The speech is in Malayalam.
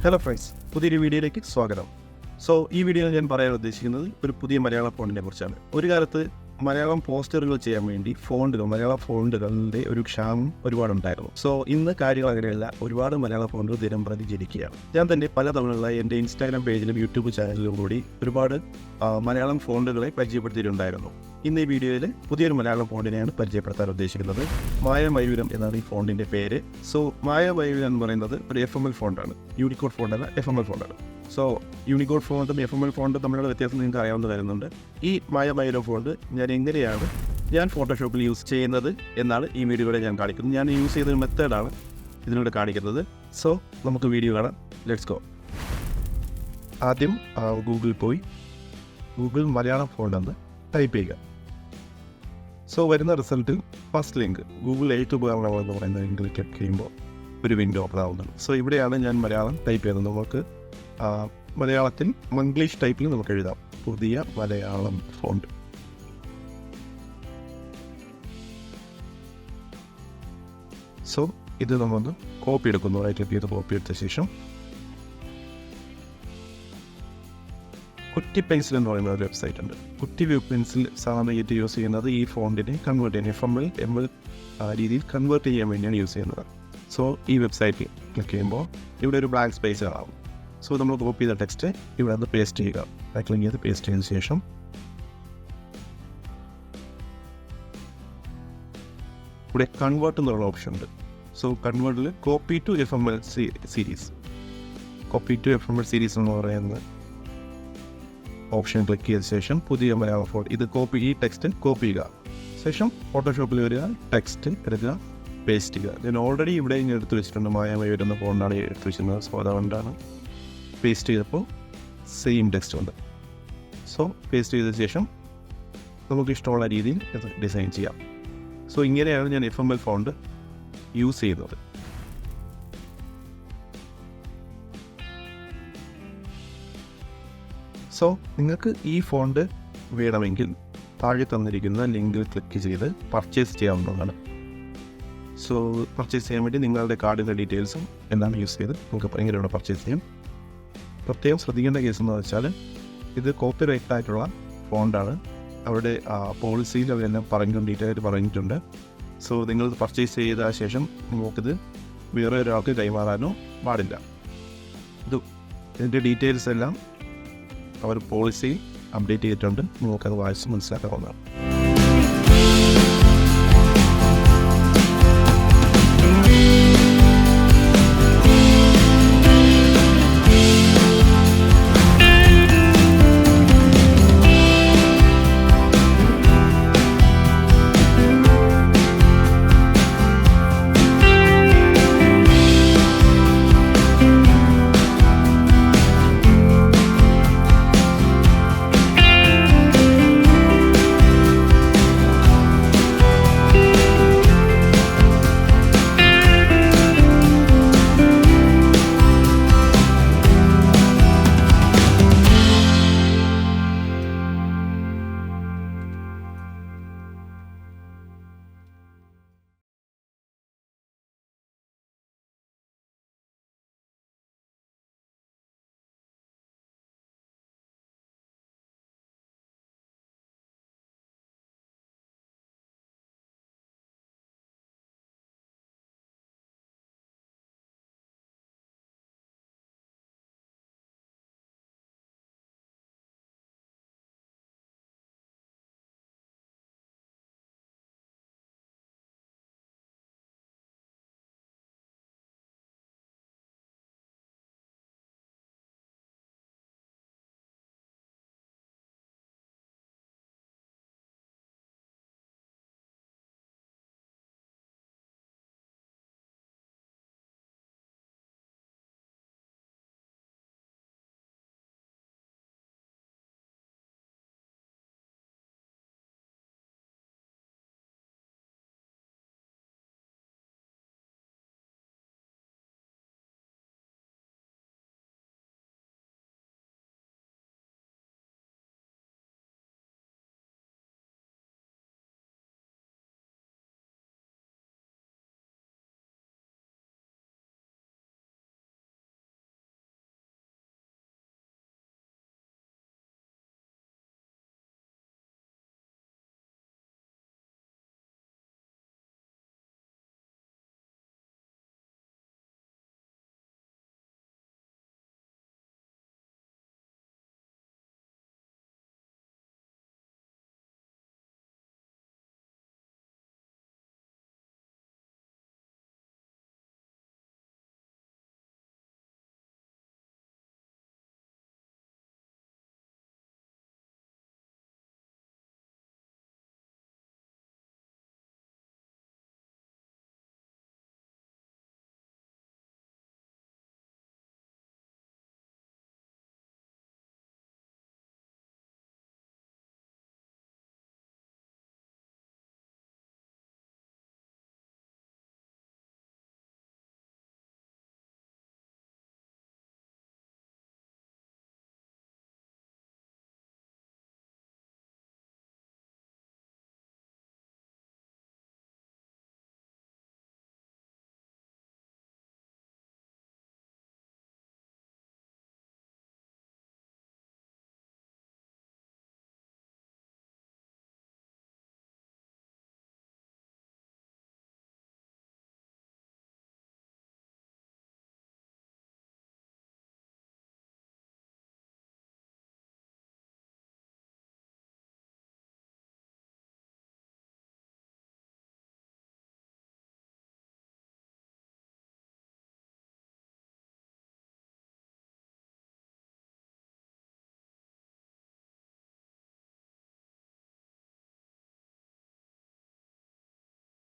ഹലോ ഫ്രണ്ട്സ്, പുതിയൊരു വീഡിയോയിലേക്ക് സ്വാഗതം. ഈ വീഡിയോയിൽ ഞാൻ പറയാൻ ഉദ്ദേശിക്കുന്നത് ഒരു പുതിയ മലയാള ഫോണ്ടിനെ കുറിച്ചാണ്. ഒരു കാലത്ത് മലയാളം പോസ്റ്ററുകൾ ചെയ്യാൻ വേണ്ടി മലയാള ഫോണ്ടുകളുടെ ഒരു ക്ഷാമം ഒരുപാടുണ്ടായിരുന്നു. ഇന്ന് കാര്യങ്ങൾ അങ്ങനെയല്ല. ഒരുപാട് മലയാള ഫോണ്ടുകൾ ദിനം പ്രതി ജനിക്കുകയാണ്. ഞാൻ തന്നെ പലതവണയുള്ള എൻ്റെ ഇൻസ്റ്റാഗ്രാം പേജിലും യൂട്യൂബ് ചാനലിലും കൂടി ഒരുപാട് മലയാളം ഫോണ്ടുകളെ പരിചയപ്പെടുത്തിയിട്ടുണ്ടായിരുന്നു. ഇന്ന് ഈ വീഡിയോയിൽ പുതിയൊരു മലയാളം ഫോണ്ടിനെയാണ് പരിചയപ്പെടുത്താൻ ഉദ്ദേശിക്കുന്നത്. മായമയൂരം എന്നാണ് ഈ ഫോണ്ടിൻ്റെ പേര്. മായമയൂരം എന്ന് പറയുന്നത് ഒരു FML ഫോണ്ടാണ്. യൂണിക്കോഡ് ഫോണ്ടല്ല, FML ഫോണ്ടാണ്. യൂണിക്കോഡ് ഫോണ്ടും FML ഫോണ്ടും തമ്മിലുള്ള വ്യത്യാസം നിങ്ങൾക്ക് അറിയാവുന്ന വരുന്നുണ്ട്. ഈ മായമയൂരം ഫോണ്ട് ഞാൻ എങ്ങനെയാണ് ഫോട്ടോഷോപ്പിൽ യൂസ് ചെയ്യുന്നത് എന്നാണ് ഈ വീഡിയോയിലൂടെ ഞാൻ കാണിക്കുന്നത്. ഞാൻ യൂസ് ചെയ്തൊരു മെത്തേഡാണ് ഇതിലൂടെ കാണിക്കുന്നത്. നമുക്ക് വീഡിയോ കാണാം. Let's go. ആദ്യം ഗൂഗിളിൽ പോയി ഗൂഗിൾ മലയാളം ഫോണ്ട് എന്ന് ടൈപ്പ് ചെയ്യുക. വരുന്ന റിസൾട്ടിൽ ഫസ്റ്റ് ലിങ്ക് ഗൂഗിൾ എഴുത്ത് ഉപകരണങ്ങൾ എന്ന് പറയുന്ന ലിങ്കിൽ ക്ലിക്ക് ചെയ്യുമ്പോൾ ഒരു വിൻഡോ ഓപ്പൺ ആവുന്നുണ്ട്. ഇവിടെയാണ് ഞാൻ മലയാളം ടൈപ്പ് ചെയ്യുന്നത്. നമുക്ക് മലയാളത്തിൽ ഇംഗ്ലീഷ് ടൈപ്പിൽ നമുക്ക് എഴുതാം. പുതിയ മലയാളം ഫോണ്ട്. ഇത് നമ്മളൊന്ന് കോപ്പി എടുക്കുന്നു. റൈറ്റ് ക്ലിക്ക് ചെയ്ത് കോപ്പി എടുത്ത ശേഷം കുറ്റി പെൻസിൽ എന്ന് പറയുന്ന ഒരു വെബ്സൈറ്റ് ഉണ്ട്. കുറ്റി വ്യൂ പെൻസിൽ സാധാരണയായിട്ട് യൂസ് ചെയ്യുന്നത് ഈ ഫോണ്ടിനെ കൺവേർട്ട് ചെയ്യാൻ FML രീതിയിൽ കൺവേർട്ട് ചെയ്യാൻ വേണ്ടിയാണ് യൂസ് ചെയ്യുന്നത്. ഈ വെബ്സൈറ്റിൽ ക്ലിക്ക് ചെയ്യുമ്പോൾ ഇവിടെ ഒരു ബ്ലാങ്ക് സ്പേസ് കാണാം. നമ്മൾ കോപ്പി ചെയ്ത ടെക്സ്റ്റ് ഇവിടെ നിന്ന് പേസ്റ്റ് ചെയ്യുക. ക്ലിക്ക് ചെയ്ത് പേസ്റ്റ് ചെയ്തതിന് ശേഷം ഇവിടെ കൺവേർട്ട് എന്നുള്ള ഓപ്ഷൻ ഉണ്ട്. കൺവേർട്ടിൽ കോപ്പി ടു FML സീരീസ് എന്ന് പറയുന്ന ഓപ്ഷൻ ക്ലിക്ക് ചെയ്ത ശേഷം പുതിയ മലയാളം ഫോണ്ട് ഈ ടെക്സ്റ്റ് കോപ്പി ചെയ്യുക. ശേഷം ഫോട്ടോഷോപ്പിൽ വരിക, ടെക്സ്റ്റ് എടുക്കുക, പേസ്റ്റ് ചെയ്യുക. ഞാൻ ഓൾറെഡി ഇവിടെ എടുത്ത് വെച്ചിട്ടുണ്ട്. മായമയൂരം എന്ന ഫോണ്ടാണ് എടുത്ത് വെച്ചിരുന്നത്. അതുകൊണ്ടാണ് പേസ്റ്റ് ചെയ്തപ്പോൾ സെയിം ടെക്സ്റ്റ് ഉണ്ട്. പേസ്റ്റ് ചെയ്ത ശേഷം നമുക്ക് ഇഷ്ടമുള്ള രീതിയിൽ ഇത് ഡിസൈൻ ചെയ്യാം. ഇങ്ങനെയാണ് ഞാൻ FML ഫോണ്ട് യൂസ് ചെയ്യുന്നത്. നിങ്ങൾക്ക് ഈ ഫോണ്ട് വേണമെങ്കിൽ താഴെ തന്നിരിക്കുന്ന ലിങ്കിൽ ക്ലിക്ക് ചെയ്ത് പർച്ചേസ് ചെയ്യാവുന്നതാണ്. പർച്ചേസ് ചെയ്യാൻ വേണ്ടി നിങ്ങളുടെ കാർഡിൻ്റെ ഡീറ്റെയിൽസും എല്ലാം യൂസ് ചെയ്ത് നിങ്ങൾക്ക് ഇങ്ങനെയുള്ള പർച്ചേസ് ചെയ്യാം. പ്രത്യേകം ശ്രദ്ധിക്കേണ്ട കേസ് എന്ന് വെച്ചാൽ ഇത് കോപ്പി റൈറ്റ് ആയിട്ടുള്ള ഫോണ്ടാണ്. അവരുടെ പോളിസിയിൽ അവരെല്ലാം ഡീറ്റെയിൽ ആയിട്ട് പറഞ്ഞിട്ടുണ്ട്. നിങ്ങൾ പർച്ചേസ് ചെയ്ത ശേഷം നിങ്ങൾക്കിത് വേറെ ഒരാൾക്ക് കൈമാറാനോ പാടില്ല. ഇതിൻ്റെ ഡീറ്റെയിൽസ് എല്ലാം അവർ പോളിസി അപ്ഡേറ്റ് ചെയ്തിട്ടുണ്ട്. നിങ്ങൾക്കത് വായിച്ച് മനസ്സിലാക്കാവുന്നതാണ്.